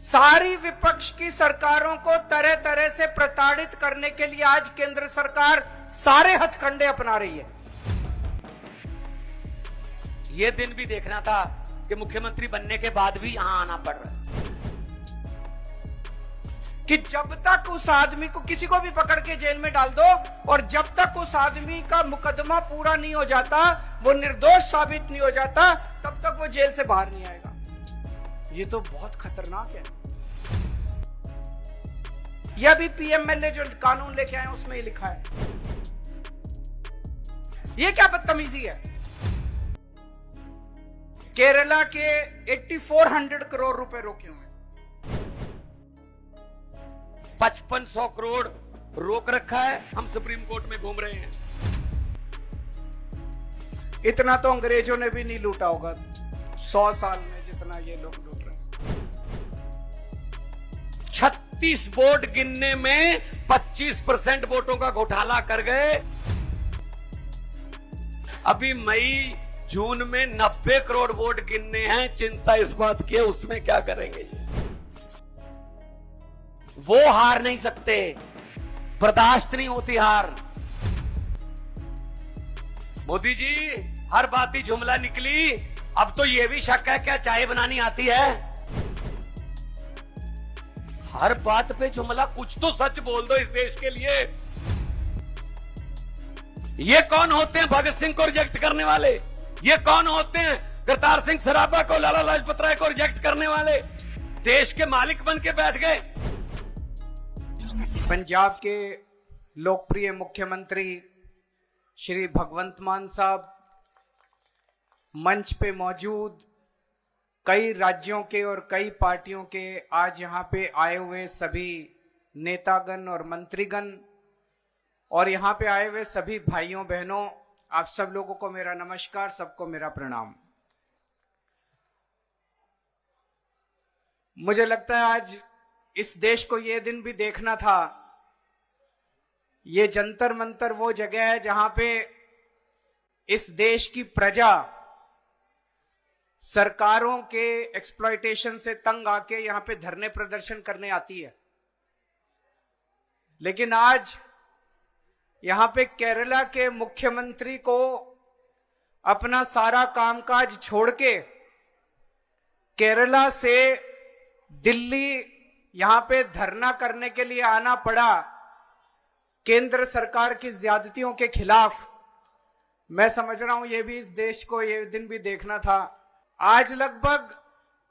सारी विपक्ष की सरकारों को तरह तरह से प्रताड़ित करने के लिए आज केंद्र सरकार सारे हथकंडे अपना रही है। ये दिन भी देखना था कि मुख्यमंत्री बनने के बाद भी यहां आना पड़ रहा है कि जब तक उस आदमी को किसी को भी पकड़ के जेल में डाल दो और जब तक उस आदमी का मुकदमा पूरा नहीं हो जाता, वो निर्दोष साबित नहीं हो जाता, तब तक वो जेल से बाहर नहीं आएगा। ये तो बहुत खतरनाक है। यह भी पीएमएलए जो कानून लेके आए उसमें ही लिखा है। ये क्या बदतमीजी है। केरला के 8400 करोड़ रुपए रोके हुए, 5500 करोड़ रोक रखा है। हम सुप्रीम कोर्ट में घूम रहे हैं। इतना तो अंग्रेजों ने भी नहीं लूटा होगा 100 साल में जितना ये लोग लूट रहे हैं। 36 वोट गिनने में 25% वोटों का घोटाला कर गए। अभी मई जून में 90 करोड़ वोट गिनने हैं। चिंता इस बात की है उसमें क्या करेंगे। वो हार नहीं सकते, बर्दाश्त नहीं होती हार। मोदी जी हर बात ही जुमला निकली, अब तो ये भी शक है क्या चाय बनानी आती है। हर बात पे जुमला, कुछ तो सच बोल दो इस देश के लिए। ये कौन होते हैं भगत सिंह को रिजेक्ट करने वाले? ये कौन होते हैं करतार सिंह सराभा को, लाला लाजपत राय को रिजेक्ट करने वाले? देश के मालिक बन के बैठ गए। पंजाब के लोकप्रिय मुख्यमंत्री श्री भगवंत मान साहब मंच पे मौजूद, कई राज्यों के और कई पार्टियों के आज यहां पे आए हुए सभी नेतागण और मंत्रीगण और यहां पे आए हुए सभी भाइयों बहनों, आप सब लोगों को मेरा नमस्कार, सबको मेरा प्रणाम। मुझे लगता है आज इस देश को यह दिन भी देखना था। ये जंतर मंतर वो जगह है जहां पे इस देश की प्रजा सरकारों के एक्सप्लॉयटेशन से तंग आके यहां पे धरने प्रदर्शन करने आती है। लेकिन आज यहां पे केरला के मुख्यमंत्री को अपना सारा कामकाज छोड़ के केरला से दिल्ली यहां पे धरना करने के लिए आना पड़ा केंद्र सरकार की ज्यादतियों के खिलाफ। मैं समझ रहा हूं ये भी इस देश को ये दिन भी देखना था। आज लगभग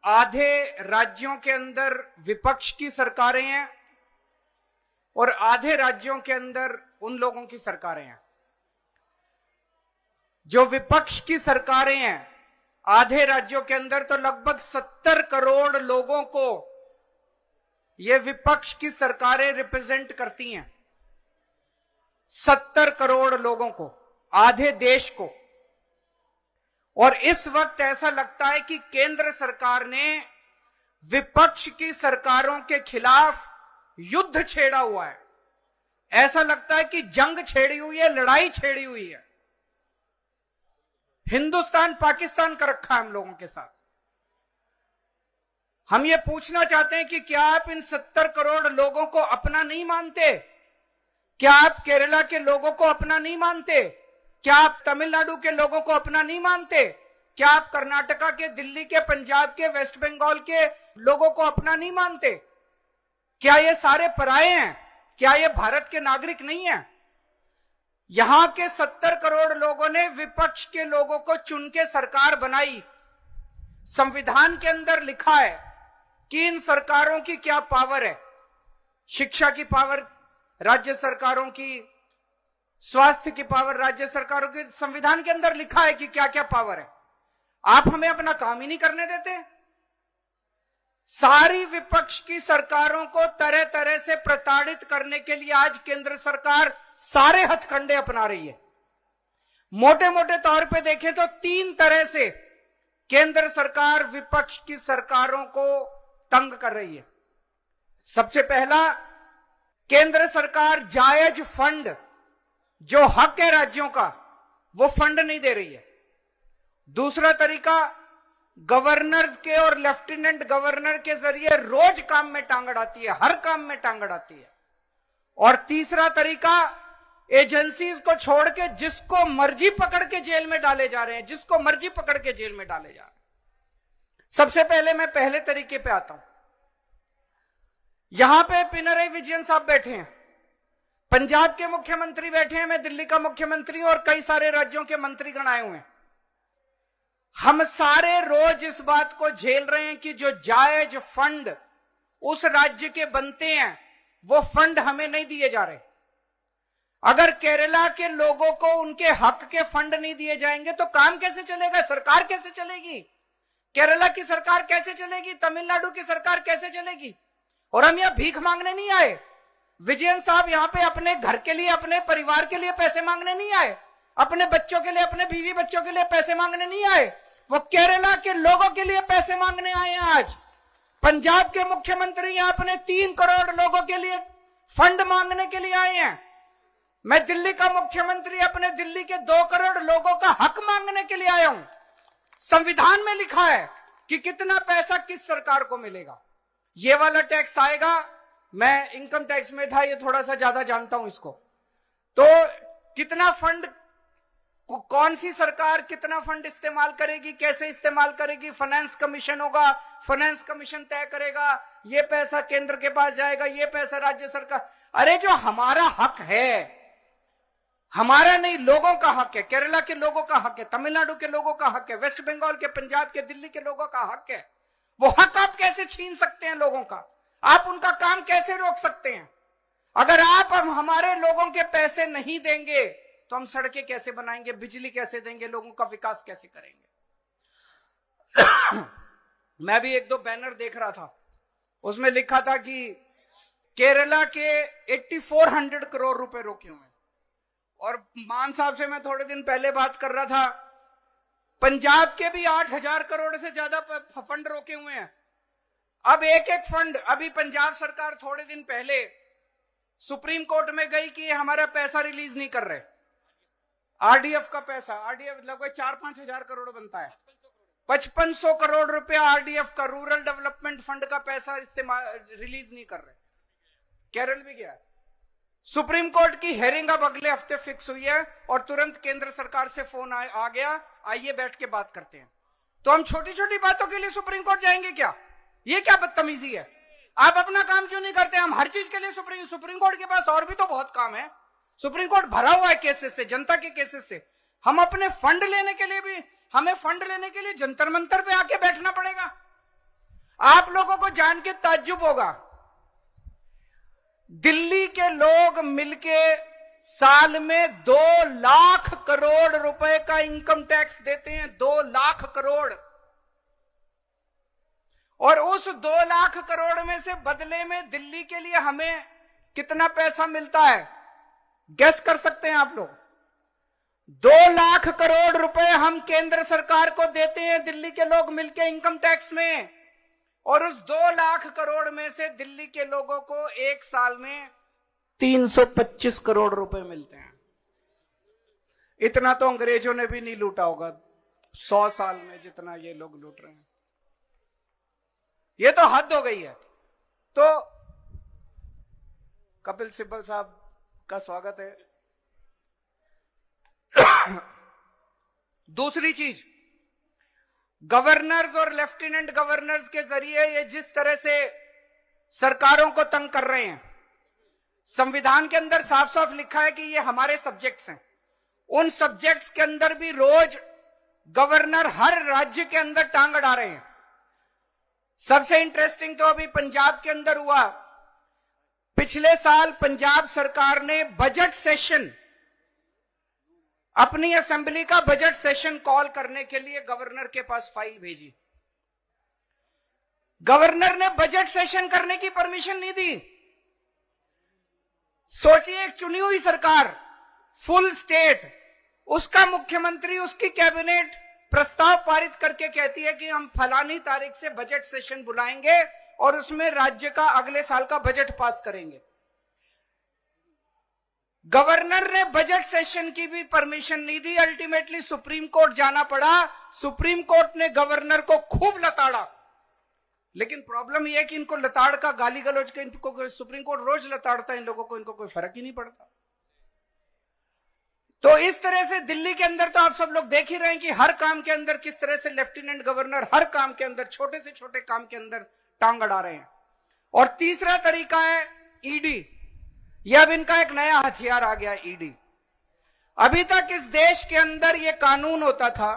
आधे राज्यों के अंदर विपक्ष की सरकारें हैं और आधे राज्यों के अंदर उन लोगों की सरकारें हैं। जो विपक्ष की सरकारें हैं आधे राज्यों के अंदर, तो लगभग 70 करोड़ लोगों को ये विपक्ष की सरकारें रिप्रेजेंट करती हैं। 70 करोड़ लोगों को, आधे देश को। और इस वक्त ऐसा लगता है कि केंद्र सरकार ने विपक्ष की सरकारों के खिलाफ युद्ध छेड़ा हुआ है। ऐसा लगता है कि जंग छेड़ी हुई है, लड़ाई छेड़ी हुई है। हिंदुस्तान पाकिस्तान का रखा है हम लोगों के साथ। हम ये पूछना चाहते हैं कि क्या आप इन 70 करोड़ लोगों को अपना नहीं मानते? क्या आप केरला के लोगों को अपना नहीं मानते? क्या आप तमिलनाडु के लोगों को अपना नहीं मानते? क्या आप कर्नाटका के, दिल्ली के, पंजाब के, वेस्ट बंगाल के लोगों को अपना नहीं मानते? क्या ये सारे पराये हैं? क्या ये भारत के नागरिक नहीं है? यहां के 70 करोड़ लोगों ने विपक्ष के लोगों को चुन के सरकार बनाई। संविधान के अंदर लिखा है कि इन सरकारों की क्या पावर है। शिक्षा की पावर राज्य सरकारों की, स्वास्थ्य की पावर राज्य सरकारों की। संविधान के अंदर लिखा है कि क्या क्या पावर है। आप हमें अपना काम ही नहीं करने देते। सारी विपक्ष की सरकारों को तरह तरह से प्रताड़ित करने के लिए आज केंद्र सरकार सारे हथकंडे अपना रही है। मोटे मोटे तौर पे देखें तो 3 तरह से केंद्र सरकार विपक्ष की सरकारों को तंग कर रही है। सबसे पहला, केंद्र सरकार जायज फंड, जो हक है राज्यों का, वो फंड नहीं दे रही है। दूसरा तरीका, गवर्नर्स के और लेफ्टिनेंट गवर्नर के जरिए रोज काम में टांग अड़ाती है, हर काम में टांग अड़ाती है। और तीसरा तरीका, एजेंसीज को छोड़ के जिसको मर्जी पकड़ के जेल में डाले जा रहे हैं, जिसको मर्जी पकड़ के जेल में डाले जा रहे हैं। सबसे पहले मैं पहले तरीके पे आता हूं। यहां पे पिनरई विजयन साहब बैठे हैं, पंजाब के मुख्यमंत्री बैठे हैं, मैं दिल्ली का मुख्यमंत्री और कई सारे राज्यों के मंत्रीगण आए हुए हैं। हम सारे रोज इस बात को झेल रहे हैं कि जो जायज फंड उस राज्य के बनते हैं वो फंड हमें नहीं दिए जा रहे। अगर केरला के लोगों को उनके हक के फंड नहीं दिए जाएंगे तो काम कैसे चलेगा, सरकार कैसे चलेगी, केरला की सरकार कैसे चलेगी, तमिलनाडु की सरकार कैसे चलेगी। और हम यहां भीख मांगने नहीं आए। विजयन साहब यहां पे अपने घर के लिए, अपने परिवार के लिए पैसे मांगने नहीं आए, अपने बच्चों के लिए, अपने बीवी बच्चों के लिए पैसे मांगने नहीं आए, वो केरला के लोगों के लिए पैसे मांगने आए हैं। आज पंजाब के मुख्यमंत्री यहां अपने 3 करोड़ लोगों के लिए फंड मांगने के लिए आए हैं। मैं दिल्ली का मुख्यमंत्री अपने दिल्ली के 2 करोड़ लोगों का हक मांगने के लिए आया हूं। संविधान में लिखा है कि कितना पैसा किस सरकार को मिलेगा। ये वाला टैक्स आएगा, मैं इनकम टैक्स में था, ये थोड़ा सा ज्यादा जानता हूं इसको। तो कितना फंड, कौन सी सरकार कितना फंड इस्तेमाल करेगी, कैसे इस्तेमाल करेगी, फाइनेंस कमीशन होगा, फाइनेंस कमीशन तय करेगा, ये पैसा केंद्र के पास जाएगा, ये पैसा राज्य सरकार। अरे जो हमारा हक है, हमारा नहीं, लोगों का हक है, केरला के लोगों का हक है, तमिलनाडु के लोगों का हक है, वेस्ट बंगाल के, पंजाब के, दिल्ली के लोगों का हक है। वो हक आप कैसे छीन सकते हैं लोगों का, आप उनका काम कैसे रोक सकते हैं। अगर आप हम हमारे लोगों के पैसे नहीं देंगे तो हम सड़कें कैसे बनाएंगे, बिजली कैसे देंगे, लोगों का विकास कैसे करेंगे। मैं भी 1-2 बैनर देख रहा था, उसमें लिखा था कि केरला के 8400 करोड़ रुपए रोके हुए। और मान साहब से मैं थोड़े दिन पहले बात कर रहा था, पंजाब के भी 8000 करोड़ से ज्यादा फंड रोके हुए हैं। अब एक फंड, अभी पंजाब सरकार थोड़े दिन पहले सुप्रीम कोर्ट में गई कि हमारा पैसा रिलीज नहीं कर रहे, आरडीएफ का पैसा, आरडीएफ लगभग 4-5 हजार करोड़ बनता है, 5500 करोड़ रुपया आरडीएफ का, रूरल डेवलपमेंट फंड का पैसा इस्तेमाल रिलीज नहीं कर रहे। केरल भी गया, सुप्रीम कोर्ट की हेयरिंग अब अगले हफ्ते फिक्स हुई है और तुरंत केंद्र सरकार से फोन आ गया, आइए बैठ के बात करते हैं। तो हम छोटी छोटी बातों के लिए सुप्रीम कोर्ट जाएंगे क्या? ये क्या बदतमीजी है? आप अपना काम क्यों नहीं करते? हम हर चीज के लिए सुप्रीम कोर्ट के पास और भी तो बहुत काम है। सुप्रीम कोर्ट भरा हुआ है केसेस से, जनता के केसेस से। हम अपने फंड लेने के लिए भी, हमें फंड लेने के लिए जंतर मंतर पे आके बैठना पड़ेगा। आप लोगों को जान के ताज्जुब होगा, दिल्ली के लोग मिलके साल में 2 लाख करोड़ रुपए का इनकम टैक्स देते हैं, 2 लाख करोड़। और उस 2 लाख करोड़ में से बदले में दिल्ली के लिए हमें कितना पैसा मिलता है, गेस कर सकते हैं आप लोग? 2 लाख करोड़ रुपए हम केंद्र सरकार को देते हैं दिल्ली के लोग मिलके इनकम टैक्स में, और उस 2 लाख करोड़ में से दिल्ली के लोगों को एक साल में 325 करोड़ रुपए मिलते हैं। इतना तो अंग्रेजों ने भी नहीं लूटा होगा 100 साल में जितना ये लोग लूट रहे हैं। ये तो हद हो गई है। तो कपिल सिब्बल साहब का स्वागत है। दूसरी चीज, गवर्नर्स और लेफ्टिनेंट गवर्नर्स के जरिए ये जिस तरह से सरकारों को तंग कर रहे हैं, संविधान के अंदर साफ साफ लिखा है कि ये हमारे सब्जेक्ट्स हैं। उन सब्जेक्ट्स के अंदर भी रोज गवर्नर हर राज्य के अंदर टांग अड़ा रहे हैं। सबसे इंटरेस्टिंग तो अभी पंजाब के अंदर हुआ। पिछले साल पंजाब सरकार ने बजट सेशन, अपनी असेंबली का बजट सेशन कॉल करने के लिए गवर्नर के पास फाइल भेजी। गवर्नर ने बजट सेशन करने की परमिशन नहीं दी। सोचिए, एक चुनी हुई सरकार, फुल स्टेट, उसका मुख्यमंत्री, उसकी कैबिनेट प्रस्ताव पारित करके कहती है कि हम फलानी तारीख से बजट सेशन बुलाएंगे और उसमें राज्य का अगले साल का बजट पास करेंगे। गवर्नर ने बजट सेशन की भी परमिशन नहीं दी, अल्टीमेटली सुप्रीम कोर्ट जाना पड़ा। सुप्रीम कोर्ट ने गवर्नर को खूब लताड़ा, लेकिन प्रॉब्लम यह है कि इनको लताड़ का, गाली गलौज का, इनको सुप्रीम कोर्ट रोज लताड़ता है इन लोगों को, इनको कोई फर्क ही नहीं पड़ता। तो इस तरह से दिल्ली के अंदर तो आप सब लोग देख ही रहे हैं कि हर काम के अंदर किस तरह से लेफ्टिनेंट गवर्नर हर काम के अंदर, छोटे से छोटे काम के अंदर टांग अड़ा रहे हैं। और तीसरा तरीका है ईडी। यह अब इनका एक नया हथियार आ गया, ईडी। अभी तक इस देश के अंदर यह कानून होता था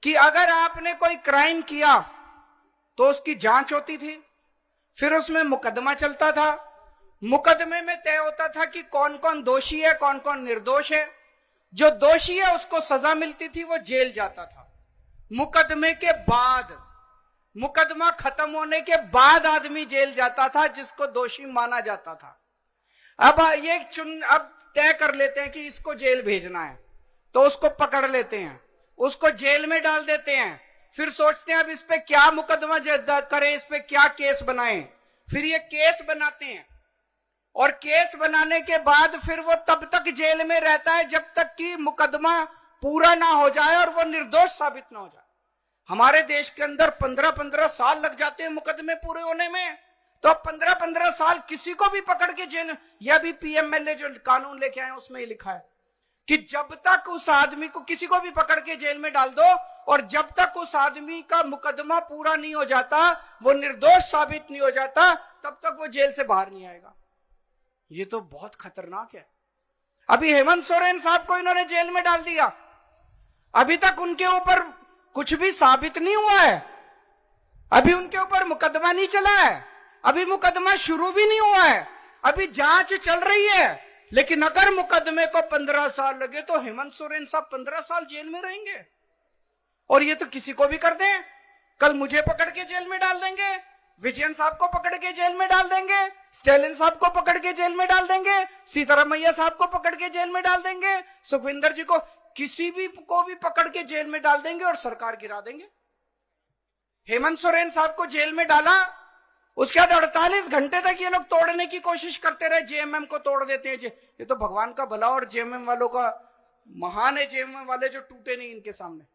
कि अगर आपने कोई क्राइम किया तो उसकी जांच होती थी, फिर उसमें मुकदमा चलता था। मुकदमे में तय होता था कि कौन कौन दोषी है, कौन कौन निर्दोष है। जो दोषी है उसको सजा मिलती थी, वो जेल जाता था। मुकदमे के बाद, मुकदमा खत्म होने के बाद आदमी जेल जाता था जिसको दोषी माना जाता था। अब अब तय कर लेते हैं कि इसको जेल भेजना है, तो उसको पकड़ लेते हैं, उसको जेल में डाल देते हैं। फिर सोचते हैं अब इस पे क्या मुकदमा करें, इस पे क्या केस बनाएं। फिर ये केस बनाते हैं, और केस बनाने के बाद फिर वो तब तक जेल में रहता है जब तक कि मुकदमा पूरा ना हो जाए और वो निर्दोष साबित ना हो जाए। हमारे देश के अंदर 15-15 साल लग जाते हैं मुकदमे पूरे होने में। तो अब 15-15 साल किसी को भी पकड़ के जेल, यह भी पीएमएलए जो कानून लेके आए उसमें ही लिखा है कि जब तक उस आदमी को, किसी को भी पकड़ के जेल में डाल दो, और जब तक उस आदमी का मुकदमा पूरा नहीं हो जाता, वो निर्दोष साबित नहीं हो जाता, तब तक वो जेल से बाहर नहीं आएगा। ये तो बहुत खतरनाक है। अभी हेमंत सोरेन साहब को इन्होंने जेल में डाल दिया, अभी तक उनके ऊपर कुछ भी साबित नहीं हुआ है, अभी उनके ऊपर मुकदमा नहीं चला है, अभी मुकदमा शुरू भी नहीं हुआ है, अभी जांच चल रही है। लेकिन अगर मुकदमे को 15 साल लगे तो हेमंत सोरेन साहब 15 साल जेल में रहेंगे। और ये तो किसी को भी कर दें, कल मुझे पकड़ के जेल में डाल देंगे, विजयन साहब को पकड़ के जेल में डाल देंगे, स्टालिन साहब को पकड़ के जेल में डाल देंगे, सीतारामैया साहब को पकड़ के जेल में डाल देंगे, सुखविंदर जी को, किसी भी को भी पकड़ के जेल में डाल देंगे और सरकार गिरा देंगे। हेमंत सोरेन साहब को जेल में डाला, उसके बाद 48 घंटे तक ये लोग तोड़ने की कोशिश करते रहे, जेएमएम को तोड़ देते हैं। ये तो भगवान का भला और जेएमएम वालों का महान है, जेएमएम वाले जो टूटे नहीं इनके सामने।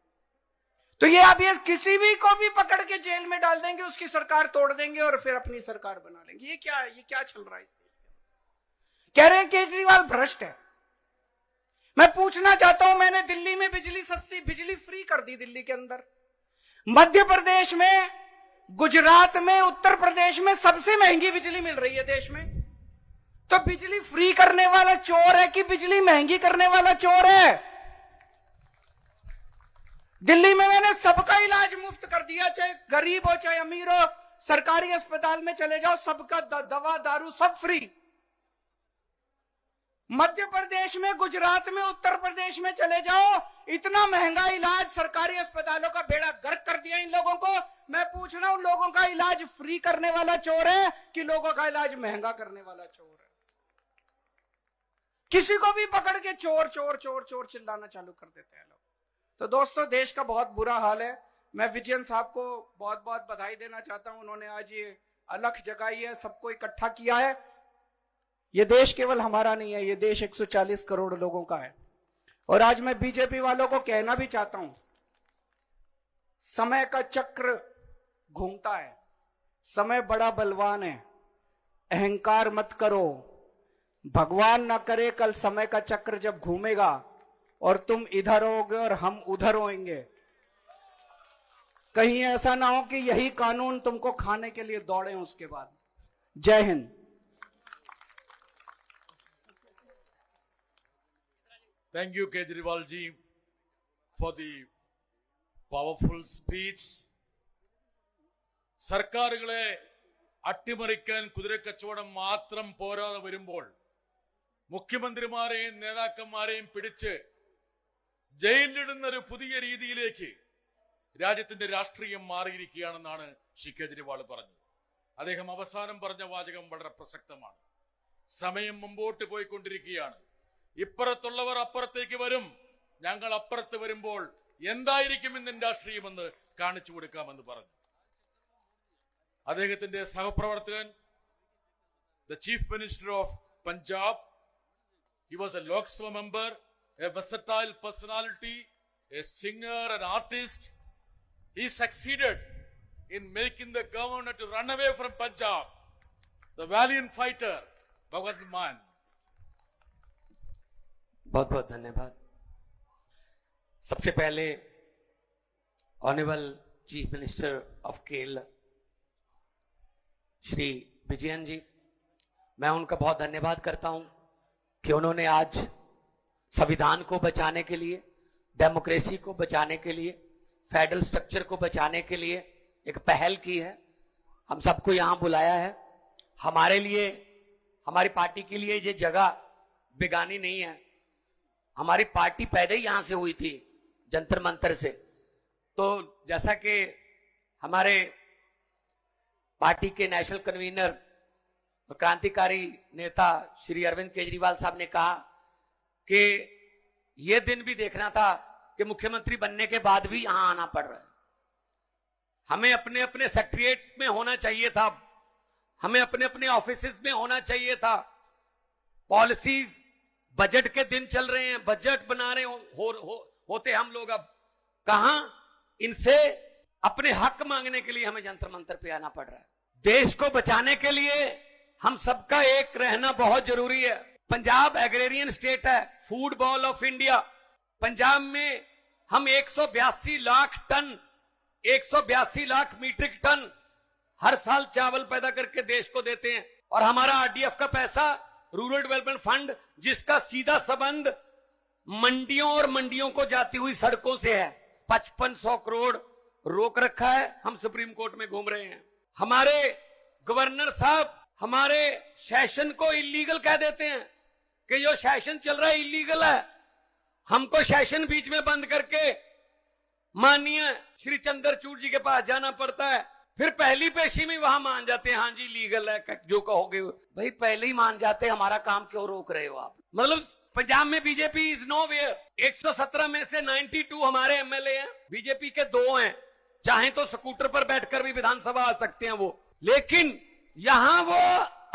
तो ये अब ये किसी भी को भी पकड़ के जेल में डाल देंगे, उसकी सरकार तोड़ देंगे और फिर अपनी सरकार बना लेंगे। ये क्या है, ये क्या चल रहा है इस देश में? कह रहे हैं केजरीवाल भ्रष्ट है। मैं पूछना चाहता हूं, मैंने दिल्ली में बिजली सस्ती, बिजली फ्री कर दी दिल्ली के अंदर, मध्य प्रदेश में, गुजरात में, उत्तर प्रदेश में सबसे महंगी बिजली मिल रही है देश में। तो बिजली फ्री करने वाला चोर है कि बिजली महंगी करने वाला चोर है? दिल्ली में मैंने सबका इलाज मुफ्त कर दिया, चाहे गरीब हो चाहे अमीर हो, सरकारी अस्पताल में चले जाओ, सबका दवा दारू सब फ्री। मध्य प्रदेश में, गुजरात में, उत्तर प्रदेश में चले जाओ, इतना महंगा इलाज, सरकारी अस्पतालों का बेड़ा गर्क कर दिया इन लोगों को। मैं पूछ रहा हूं, लोगों का इलाज फ्री करने वाला चोर है कि लोगों का इलाज महंगा करने वाला चोर है? किसी को भी पकड़ के चोर चोर चोर चोर चिल्लाना चालू कर देते हैं लोग। तो दोस्तों, देश का बहुत बुरा हाल है। मैं विजयन साहब को बहुत बहुत बधाई देना चाहता हूं, उन्होंने आज ये अलख जगाई है, सबको इकट्ठा किया है। ये देश केवल हमारा नहीं है, ये देश 140 करोड़ लोगों का है। और आज मैं बीजेपी वालों को कहना भी चाहता हूं, समय का चक्र घूमता है, समय बड़ा बलवान है, अहंकार मत करो। भगवान ना करे कल समय का चक्र जब घूमेगा और तुम इधर होगे और हम उधर होंगे, कहीं ऐसा ना हो कि यही कानून तुमको खाने के लिए दौड़े उसके बाद। जय Hind. Thank you, Kejriwal ji, for the powerful speech. സർക്കാരുകളെ അട്ടിമറിക്കാൻ കുതിരക്കച്ചവടം മാത്രം പോരാതെ വരുമ്പോൾ മുഖ്യമന്ത്രിമാരെയും നേതാക്കന്മാരെയും പിടിച്ച് ജയിലിലിടുന്ന ഒരു പുതിയ രീതിയിലേക്ക് രാജ്യത്തിന്റെ രാഷ്ട്രീയം മാറിയിരിക്കുകയാണെന്നാണ് ശ്രീ കേജ്രിവാൾ പറഞ്ഞത്. അദ്ദേഹം അവസാനം പറഞ്ഞ വാചകം വളരെ പ്രസക്തമാണ്. സമയം മുമ്പോട്ട് പോയിക്കൊണ്ടിരിക്കുകയാണ്. ഇപ്പുറത്തുള്ളവർ അപ്പുറത്തേക്ക് വരും, ഞങ്ങൾ അപ്പുറത്ത് വരുമ്പോൾ എന്തായിരിക്കും ഇന്ത്യൻ രാഷ്ട്രീയമെന്ന് കാണിച്ചു കൊടുക്കാമെന്ന് പറഞ്ഞു. അദ്ദേഹത്തിന്റെ സഹപ്രവർത്തകൻ, the chief minister of Punjab, He was a Lok Sabha member, a versatile personality, a singer, an artist. He succeeded in making the governor to run away from Punjab. The valiant fighter, Bhagwant Mann. बहुत बहुत धन्यवाद। सबसे पहले honourable chief minister of Kerala Shri Vijayan ji, मैं उनका बहुत धन्यवाद करता हूं कि उन्होंने आज संविधान को बचाने के लिए, डेमोक्रेसी को बचाने के लिए, फेडरल स्ट्रक्चर को बचाने के लिए एक पहल की है। हम सबको यहां बुलाया है। हमारे लिए, हमारी पार्टी के लिए ये जगह बेगानी नहीं है। हमारी पार्टी पैदा ही यहां से हुई थी, जंतर मंतर से। तो जैसा कि हमारे पार्टी के नेशनल कन्वीनर और क्रांतिकारी नेता श्री अरविंद केजरीवाल साहब ने कहा कि यह दिन भी देखना था कि मुख्यमंत्री बनने के बाद भी यहां आना पड़ रहा है। हमें अपने अपने सेक्रेटरिएट में होना चाहिए था, हमें अपने अपने ऑफिसेज में होना चाहिए था। पॉलिसीज, बजट के दिन चल रहे हैं, बजट बना रहे होते हम लोग। अब कहां इनसे अपने हक मांगने के लिए हमें जंतर मंतर पे आना पड़ रहा है। देश को बचाने के लिए हम सबका एक रहना बहुत जरूरी है। पंजाब एग्रेरियन स्टेट है, food bowl of India. Punjab में हम 182 lakh ton, 182 lakh metric ton हर साल चावल पैदा करके देश को देते हैं। और हमारा आरडीएफ का पैसा, रूरल डेवलपमेंट फंड, जिसका सीधा संबंध मंडियों और मंडियों को जाती हुई सड़कों से है, 5500 करोड़ रोक रखा है। हम सुप्रीम कोर्ट में घूम रहे हैं। हमारे गवर्नर साहब हमारे सेशन को इलीगल कह देते हैं कि जो सेशन चल रहा है इलीगल है। हमको सेशन बीच में बंद करके माननीय श्री चंद्रचूड़ जी के पास जाना पड़ता है। फिर पहली पेशी में वहां मान जाते हैं, हाँ जी लीगल है, जो कहोगे। भाई पहले ही मान जाते, हमारा काम क्यों रोक रहे हो आप? मतलब पंजाब में बीजेपी इज नो वेयर। 117 में से 92 हमारे एमएलए हैं, बीजेपी के 2 हैं। चाहे तो स्कूटर पर बैठकर भी विधानसभा आ सकते हैं वो, लेकिन यहां वो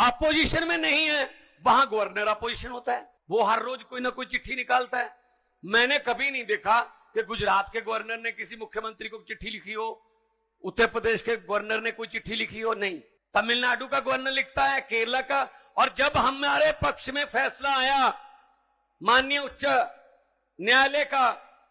अपोजिशन में नहीं है। वहां गवर्नर अपोजिशन होता है, वो हर रोज कोई ना कोई चिट्ठी निकालता है। मैंने कभी नहीं देखा कि गुजरात के गवर्नर ने किसी मुख्यमंत्री को चिट्ठी लिखी हो, उत्तर प्रदेश के गवर्नर ने कोई चिट्ठी लिखी हो, नहीं। तमिलनाडु का गवर्नर लिखता है, केरला का। और जब हमारे पक्ष में फैसला आया माननीय उच्च न्यायालय का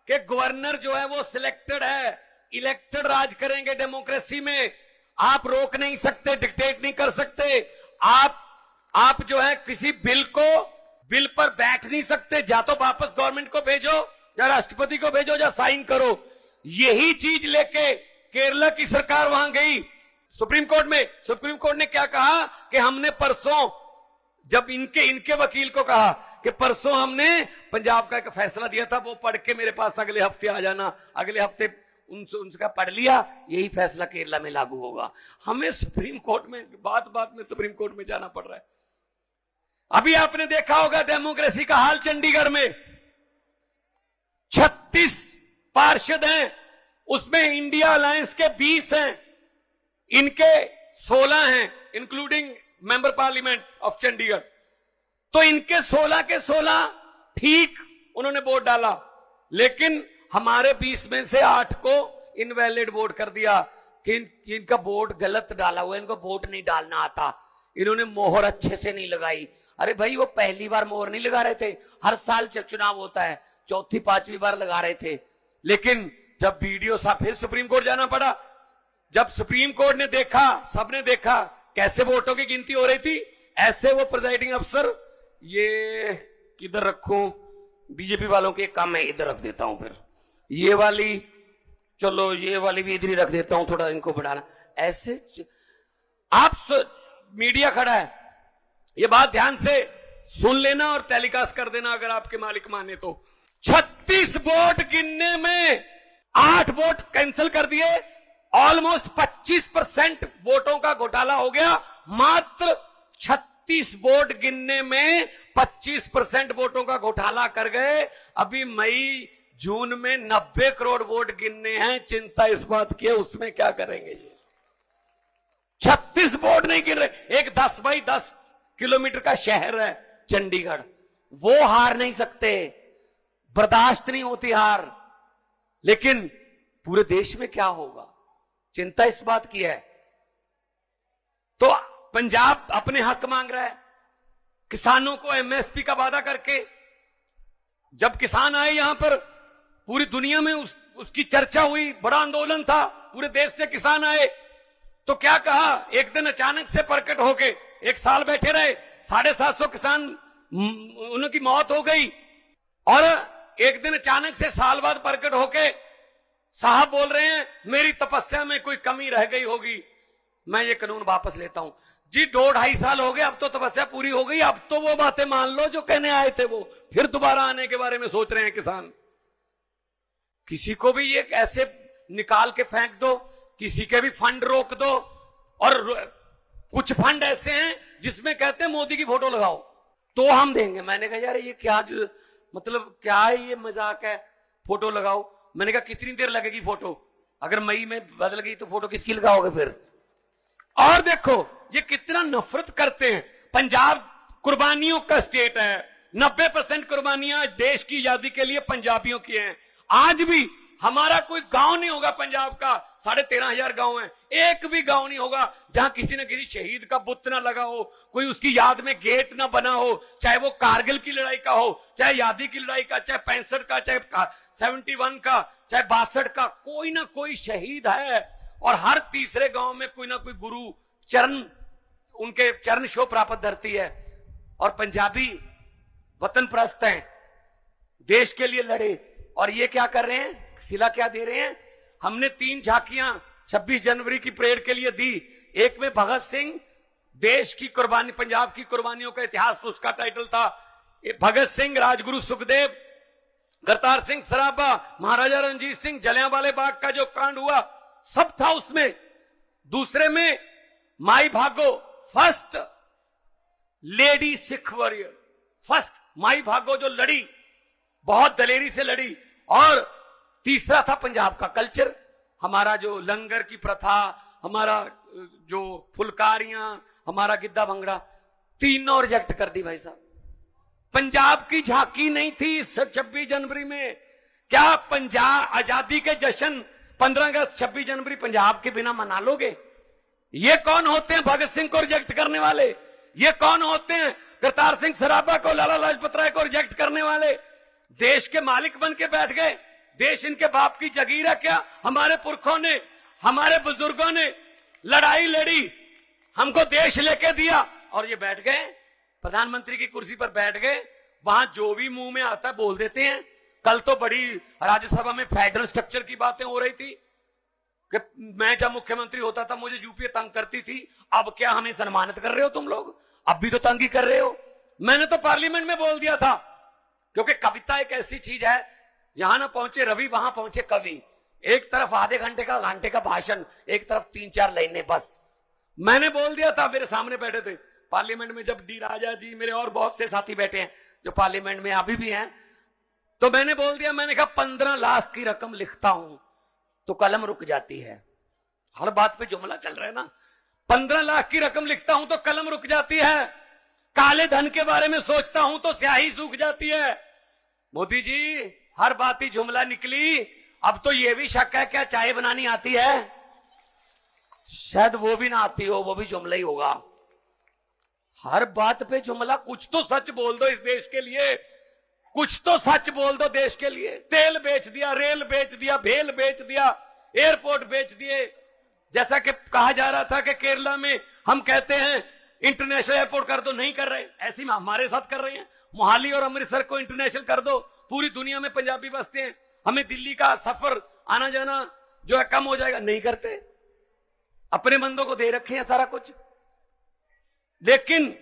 कि गवर्नर जो है वो सिलेक्टेड है, इलेक्टेड राज करेंगे डेमोक्रेसी में, आप रोक नहीं सकते, डिक्टेट नहीं कर सकते, आप जो है किसी बिल पर बैठ नहीं सकते, या तो वापस गवर्नमेंट को भेजो या राष्ट्रपति को भेजो या साइन करो। यही चीज लेके केरला की सरकार वहां गई सुप्रीम कोर्ट में। सुप्रीम कोर्ट ने क्या कहा कि हमने परसों, जब इनके वकील को कहा कि परसों हमने पंजाब का एक फैसला दिया था, वो पढ़ के मेरे पास अगले हफ्ते आ जाना। अगले हफ्ते उनका पढ़ लिया, यही फैसला केरला में लागू होगा। हमें सुप्रीम कोर्ट में बात में सुप्रीम कोर्ट में जाना पड़ रहा है। अभी आपने देखा होगा डेमोक्रेसी का हाल चंडीगढ़ में। 36 पार्षद हैं, उसमें इंडिया अलायंस के 20 हैं, इनके 16 हैं, including member parliament of Chandigarh. तो इनके 16 के 16 ठीक उन्होंने वोट डाला, लेकिन हमारे 20 में से 8 को इनवैलिड वोट कर दिया कि इनका वोट गलत डाला हुआ, इनको वोट नहीं डालना आता, इन्होंने मोहर अच्छे से नहीं लगाई। अरे भाई वो पहली बार मोहर नहीं लगा रहे थे, हर साल जब चुनाव होता है 4थी 5वीं बार लगा रहे थे। लेकिन जब वीडियो साहब फिर सुप्रीम कोर्ट जाना पड़ा। जब सुप्रीम कोर्ट ने देखा, सबने देखा कैसे वोटों की गिनती हो रही थी, ऐसे वो प्रिजाइडिंग अफसर, ये किधर रखूं, बीजेपी वालों के काम है, इधर रख देता हूं, फिर ये वाली, चलो ये वाली भी इधर ही रख देता हूं, थोड़ा इनको बढ़ाना। ऐसे आप मीडिया खड़ा है, ये बात ध्यान से सुन लेना और टेलीकास्ट कर देना अगर आपके मालिक माने तो। 36 वोट गिनने में 8 वोट कैंसिल कर दिए, ऑलमोस्ट 25% वोटों का घोटाला हो गया। मात्र 36 वोट गिनने में 25% वोटों का घोटाला कर गए। अभी मई जून में 90 करोड़ वोट गिनने हैं। चिंता इस बात की है उसमें क्या करेंगे ये। 36 वोट नहीं गिन रहे। एक 10 बाई 10 किलोमीटर का शहर है चंडीगढ़, वो हार नहीं सकते, बर्दाश्त नहीं होती हार। लेकिन पूरे देश में क्या होगा, चिंता इस बात की है। तो पंजाब अपने हक मांग रहा है, किसानों को एमएसपी का वादा करके। जब किसान आए यहां पर, पूरी दुनिया में उसकी चर्चा हुई, बड़ा आंदोलन था, पूरे देश से किसान आए। तो क्या कहा, एक दिन अचानक से प्रकट होके, एक साल बैठे रहे, 750 किसान उनकी मौत हो गई। और एक दिन अचानक से साल बाद प्रकट होके साहब बोल रहे हैं मेरी तपस्या में कोई कमी रह गई होगी, मैं ये कानून वापस लेता हूं। जी 2-2.5 साल हो गए, अब तो तपस्या पूरी हो गई, अब तो वो बातें मान लो जो कहने आए थे, वो फिर दोबारा आने के बारे में सोच रहे हैं किसान। किसी को भी ये ऐसे निकाल के फेंक दो, किसी के भी फंड रोक दो। और कुछ फंड ऐसे हैं जिसमें कहते हैं मोदी की फोटो लगाओ तो हम देंगे। मैंने कहा यार ये क्या मतलब क्या है, ये मजाक है, फोटो लगाओ। मैंने कहा कितनी देर लगेगी फोटो, अगर मई में बदल गई तो फोटो किसकी लगाओगे फिर। और देखो ये कितना नफरत करते हैं। पंजाब कुर्बानियों का स्टेट है, 90% कुर्बानियां देश की आजादी के लिए पंजाबियों की हैं। आज भी हमारा कोई गांव नहीं होगा पंजाब का, 13,500 गांव है, एक भी गांव नहीं होगा जहां किसी न किसी शहीद का बुत ना लगा हो, कोई उसकी याद में गेट ना बना हो, चाहे वो कारगिल की लड़ाई का हो, चाहे आजादी की लड़ाई का, चाहे 65 का, चाहे 71 का, चाहे 62 का, कोई ना कोई शहीद है। और हर तीसरे गांव में कोई ना कोई गुरु चरण, उनके चरण छो प्राप्त धरती है। और पंजाबी वतन प्रस्त हैं, देश के लिए लड़े। और ये क्या कर रहे हैं, सिला क्या दे रहे हैं। हमने 3 झांकियां 26 जनवरी की परेड के लिए दी। एक में भगत सिंह, देश की कुर्बानी, पंजाब की कुर्बानियों का इतिहास, उसका टाइटल था। भगत सिंह, राजगुरु सुखदेव, करतार सिंह सराभा, महाराजा रणजीत सिंह, जलियांवाले बाग का जो कांड हुआ सब था उसमें। दूसरे में माई भागो, first lady Sikh warrior, first my भागो जो लड़ी, बहुत दलेरी से लड़ी। और तीसरा था पंजाब का कल्चर, हमारा जो लंगर की प्रथा, हमारा जो फुलकारियां, हमारा गिद्दा भंगड़ा, तीनों रिजेक्ट कर दी भाई साहब। पंजाब की झांकी नहीं थी 26 जनवरी में। क्या पंजाब आजादी के जश्न 15 अगस्त 26 जनवरी पंजाब के बिना मना लोगे? ये कौन होते हैं भगत सिंह को रिजेक्ट करने वाले? ये कौन होते हैं करतार सिंह सराभा को, लाला लाजपत राय को रिजेक्ट करने वाले? देश के मालिक बन के बैठ गए। देश इनके बाप की जगीर है क्या? हमारे पुरखों ने, हमारे बुजुर्गों ने लड़ाई लड़ी, हमको देश लेके दिया, और ये बैठ गए प्रधानमंत्री की कुर्सी पर बैठ गए। वहां जो भी मुंह में आता है बोल देते हैं। कल तो बड़ी राज्यसभा में फेडरल स्ट्रक्चर की बातें हो रही थी कि मैं जब मुख्यमंत्री होता था मुझे यूपीए तंग करती थी, अब क्या हमें सम्मानित कर रहे हो तुम लोग? अब भी तो तंग ही कर रहे हो। मैंने तो पार्लियामेंट में बोल दिया था, क्योंकि कविता एक ऐसी चीज है, जहां ना पहुंचे रवि वहां पहुंचे कवि। एक तरफ आधे घंटे का भाषण, एक तरफ 3-4 लाइनें बस। मैंने बोल दिया था, मेरे सामने बैठे थे पार्लियामेंट में, जब डी राजा जी, मेरे और बहुत से साथी बैठे हैं जो पार्लियामेंट में अभी भी हैं, तो मैंने बोल दिया, मैंने कहा 15 लाख की रकम लिखता हूं तो कलम रुक जाती है। हर बात पे जुमला चल रहा है ना। 15 लाख की रकम लिखता हूं तो कलम रुक जाती है। काले धन के बारे में सोचता हूं तो स्याही सूख जाती है। मोदी जी हर बात ही जुमला निकली, अब तो यह भी शक है क्या चाय बनानी आती है? शायद वो भी ना आती हो, वो भी जुमला ही होगा। हर बात पे जुमला। कुछ तो सच बोल दो इस देश के लिए, कुछ तो सच बोल दो देश के लिए। तेल बेच दिया, रेल बेच दिया, भेल बेच दिया, एयरपोर्ट बेच दिए। जैसा कि कहा जा रहा था कि केरला में हम कहते हैं इंटरनेशनल एयरपोर्ट कर दो, नहीं कर रहे, ऐसी हमारे साथ कर रहे हैं। मोहाली और अमृतसर को इंटरनेशनल कर दो, पूरी दुनिया में पंजाबी बसते हैं, हमें दिल्ली का सफर आना जाना जो है कम हो जाएगा, नहीं करते। अपने बंदों को दे रखे हैं सारा कुछ। लेकिन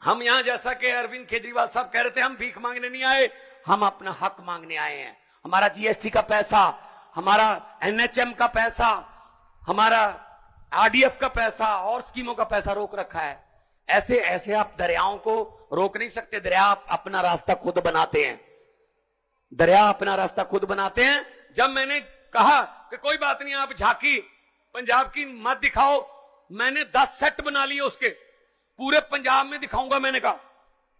हम यहां, जैसा कि अरविंद केजरीवाल साहब कह रहे थे, हम भीख मांगने नहीं आए, हम अपना हक मांगने आए हैं। हमारा जीएसटी का पैसा, हमारा एनएचएम का पैसा, हमारा आरडीएफ का पैसा और स्कीमों का पैसा रोक रखा है। ऐसे ऐसे आप दरियाओं को रोक नहीं सकते। दरिया अपना रास्ता खुद बनाते हैं, दरिया अपना रास्ता खुद बनाते हैं। जब मैंने कहा कि कोई बात नहीं, आप झांकी पंजाब की मत दिखाओ, मैंने 10 सेट बना लिए उसके, पूरे पंजाब में दिखाऊंगा। मैंने कहा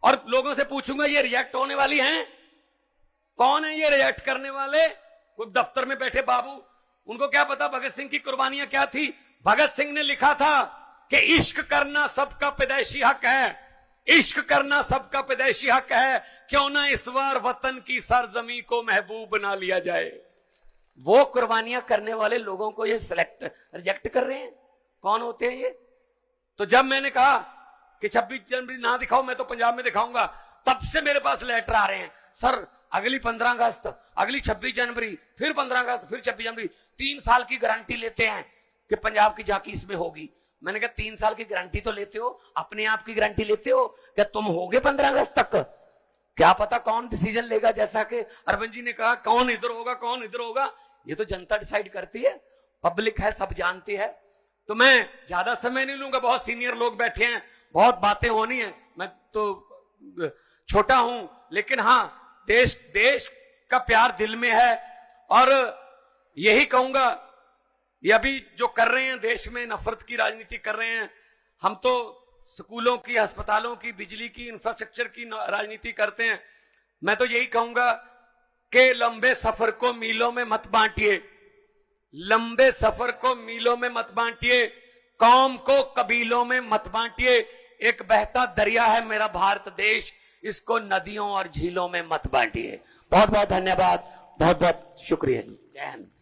और लोगों से पूछूंगा ये रिएक्ट होने वाली हैं? कौन है ये रिएक्ट करने वाले? कोई दफ्तर में बैठे बाबू, उनको क्या पता भगत सिंह की कुर्बानियां क्या थी? भगत सिंह ने लिखा था कि इश्क करना सबका पैदाइशी हक है, इश्क करना सबका पैदाइशी हक है, क्यों ना इस बार वतन की सरजमी को महबूब बना लिया जाए। वो कुर्बानियां करने वाले लोगों को ये रिजेक्ट कर रहे हैं। कौन होते हैं ये? तो जब मैंने कहा कि 26 जनवरी ना दिखाओ, मैं तो पंजाब में दिखाऊंगा, तब से मेरे पास लेटर आ रहे हैं, सर अगली 15 अगस्त, अगली 26 जनवरी, फिर 15 अगस्त, फिर 26 जनवरी, 3 साल की गारंटी लेते हैं कि पंजाब की झांकी इसमें होगी। मैंने कहा 3 साल की गारंटी तो लेते हो, अपने आप की गारंटी लेते हो क्या? तुम होगे 15 अगस्त तक? क्या पता कौन डिसीजन लेगा, जैसा कि अरविंद जी ने कहा कौन इधर होगा कौन इधर होगा, ये तो जनता डिसाइड करती है, पब्लिक है, सब जानती है। तो मैं ज्यादा समय नहीं लूंगा, बहुत सीनियर लोग बैठे हैं, बहुत बातें होनी है, मैं तो छोटा हूं, लेकिन हां देश का प्यार दिल में है। और यही कहूंगा, ये अभी जो कर रहे हैं देश में नफरत की राजनीति कर रहे हैं, हम तो स्कूलों की, अस्पतालों की, बिजली की, इंफ्रास्ट्रक्चर की राजनीति करते हैं। मैं तो यही कहूंगा कि लंबे सफर को मीलों में मत बांटिए, लंबे सफर को मीलों में मत बांटिए, कौम को कबीलों में मत बांटिए। एक बहता दरिया है मेरा भारत देश, इसको नदियों और झीलों में मत बांटिए। बहुत बहुत धन्यवाद, बहुत बहुत शुक्रिया। जय हिंद।